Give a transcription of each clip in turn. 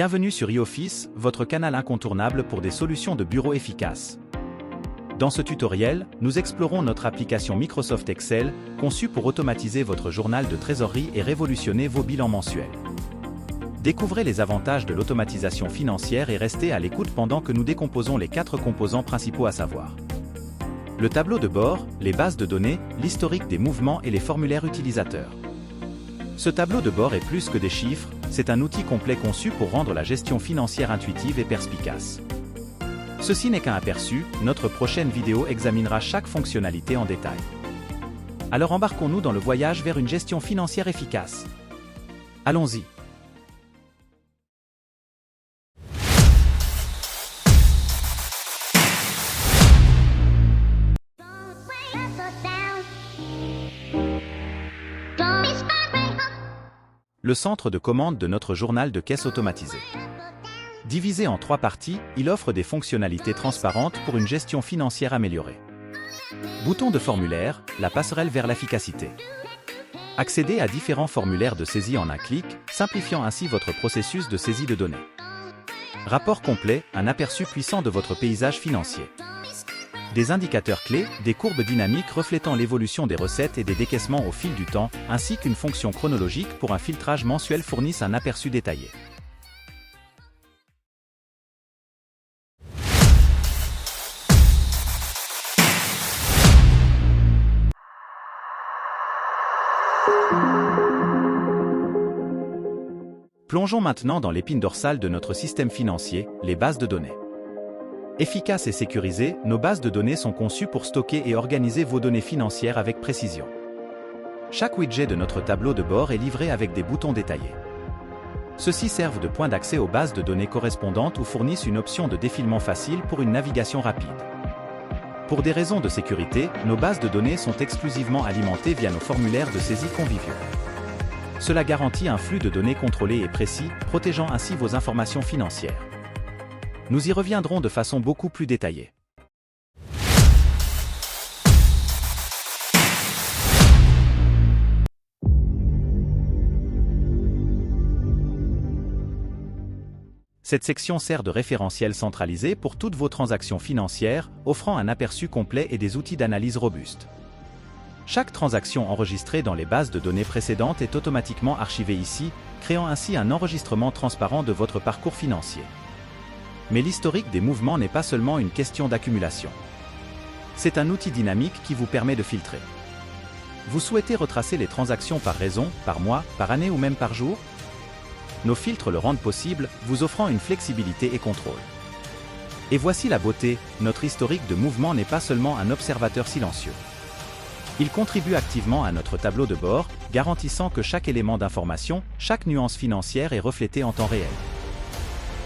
Bienvenue sur e-Office, votre canal incontournable pour des solutions de bureau efficaces. Dans ce tutoriel, nous explorons notre application Microsoft Excel, conçue pour automatiser votre journal de trésorerie et révolutionner vos bilans mensuels. Découvrez les avantages de l'automatisation financière et restez à l'écoute pendant que nous décomposons les 4 composants principaux à savoir. Le tableau de bord, les bases de données, l'historique des mouvements et les formulaires utilisateurs. Ce tableau de bord est plus que des chiffres, c'est un outil complet conçu pour rendre la gestion financière intuitive et perspicace. Ceci n'est qu'un aperçu, notre prochaine vidéo examinera chaque fonctionnalité en détail. Alors embarquons-nous dans le voyage vers une gestion financière efficace. Allons-y. Le centre de commande de notre journal de caisse automatisé. Divisé en 3 parties, il offre des fonctionnalités transparentes pour une gestion financière améliorée. Bouton de formulaire, la passerelle vers l'efficacité. Accédez à différents formulaires de saisie en un clic, simplifiant ainsi votre processus de saisie de données. Rapport complet, un aperçu puissant de votre paysage financier. Des indicateurs clés, des courbes dynamiques reflétant l'évolution des recettes et des décaissements au fil du temps, ainsi qu'une fonction chronologique pour un filtrage mensuel fournissent un aperçu détaillé. Plongeons maintenant dans l'épine dorsale de notre système financier, les bases de données. Efficaces et sécurisées, nos bases de données sont conçues pour stocker et organiser vos données financières avec précision. Chaque widget de notre tableau de bord est livré avec des boutons détaillés. Ceux-ci servent de point d'accès aux bases de données correspondantes ou fournissent une option de défilement facile pour une navigation rapide. Pour des raisons de sécurité, nos bases de données sont exclusivement alimentées via nos formulaires de saisie conviviaux. Cela garantit un flux de données contrôlé et précis, protégeant ainsi vos informations financières. Nous y reviendrons de façon beaucoup plus détaillée. Cette section sert de référentiel centralisé pour toutes vos transactions financières, offrant un aperçu complet et des outils d'analyse robustes. Chaque transaction enregistrée dans les bases de données précédentes est automatiquement archivée ici, créant ainsi un enregistrement transparent de votre parcours financier. Mais l'historique des mouvements n'est pas seulement une question d'accumulation. C'est un outil dynamique qui vous permet de filtrer. Vous souhaitez retracer les transactions par raison, par mois, par année ou même par jour? Nos filtres le rendent possible, vous offrant une flexibilité et contrôle. Et voici la beauté, notre historique de mouvement n'est pas seulement un observateur silencieux. Il contribue activement à notre tableau de bord, garantissant que chaque élément d'information, chaque nuance financière est reflétée en temps réel.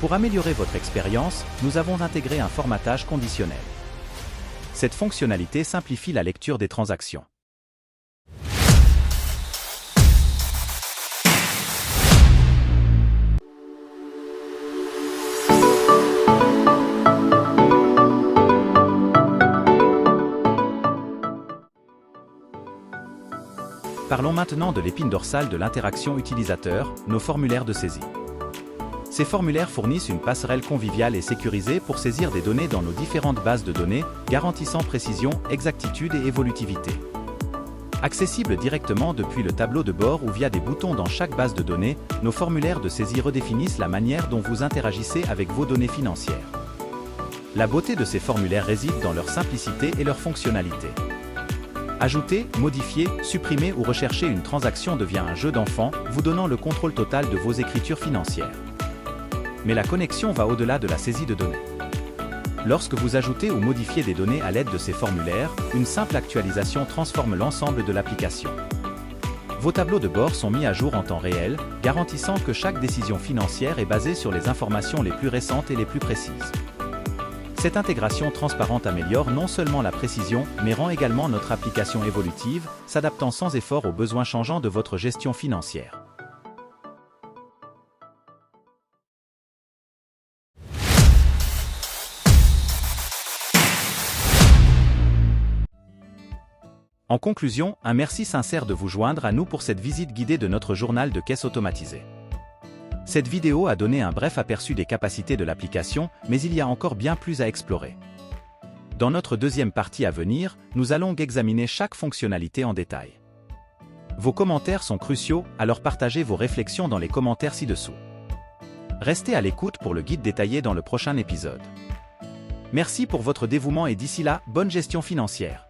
Pour améliorer votre expérience, nous avons intégré un formatage conditionnel. Cette fonctionnalité simplifie la lecture des transactions. Parlons maintenant de l'épine dorsale de l'interaction utilisateur, nos formulaires de saisie. Ces formulaires fournissent une passerelle conviviale et sécurisée pour saisir des données dans nos différentes bases de données, garantissant précision, exactitude et évolutivité. Accessibles directement depuis le tableau de bord ou via des boutons dans chaque base de données, nos formulaires de saisie redéfinissent la manière dont vous interagissez avec vos données financières. La beauté de ces formulaires réside dans leur simplicité et leur fonctionnalité. Ajouter, modifier, supprimer ou rechercher une transaction devient un jeu d'enfant, vous donnant le contrôle total de vos écritures financières. Mais la connexion va au-delà de la saisie de données. Lorsque vous ajoutez ou modifiez des données à l'aide de ces formulaires, une simple actualisation transforme l'ensemble de l'application. Vos tableaux de bord sont mis à jour en temps réel, garantissant que chaque décision financière est basée sur les informations les plus récentes et les plus précises. Cette intégration transparente améliore non seulement la précision, mais rend également notre application évolutive, s'adaptant sans effort aux besoins changeants de votre gestion financière. En conclusion, un merci sincère de vous joindre à nous pour cette visite guidée de notre journal de caisse automatisé. Cette vidéo a donné un bref aperçu des capacités de l'application, mais il y a encore bien plus à explorer. Dans notre deuxième partie à venir, nous allons examiner chaque fonctionnalité en détail. Vos commentaires sont cruciaux, alors partagez vos réflexions dans les commentaires ci-dessous. Restez à l'écoute pour le guide détaillé dans le prochain épisode. Merci pour votre dévouement et d'ici là, bonne gestion financière.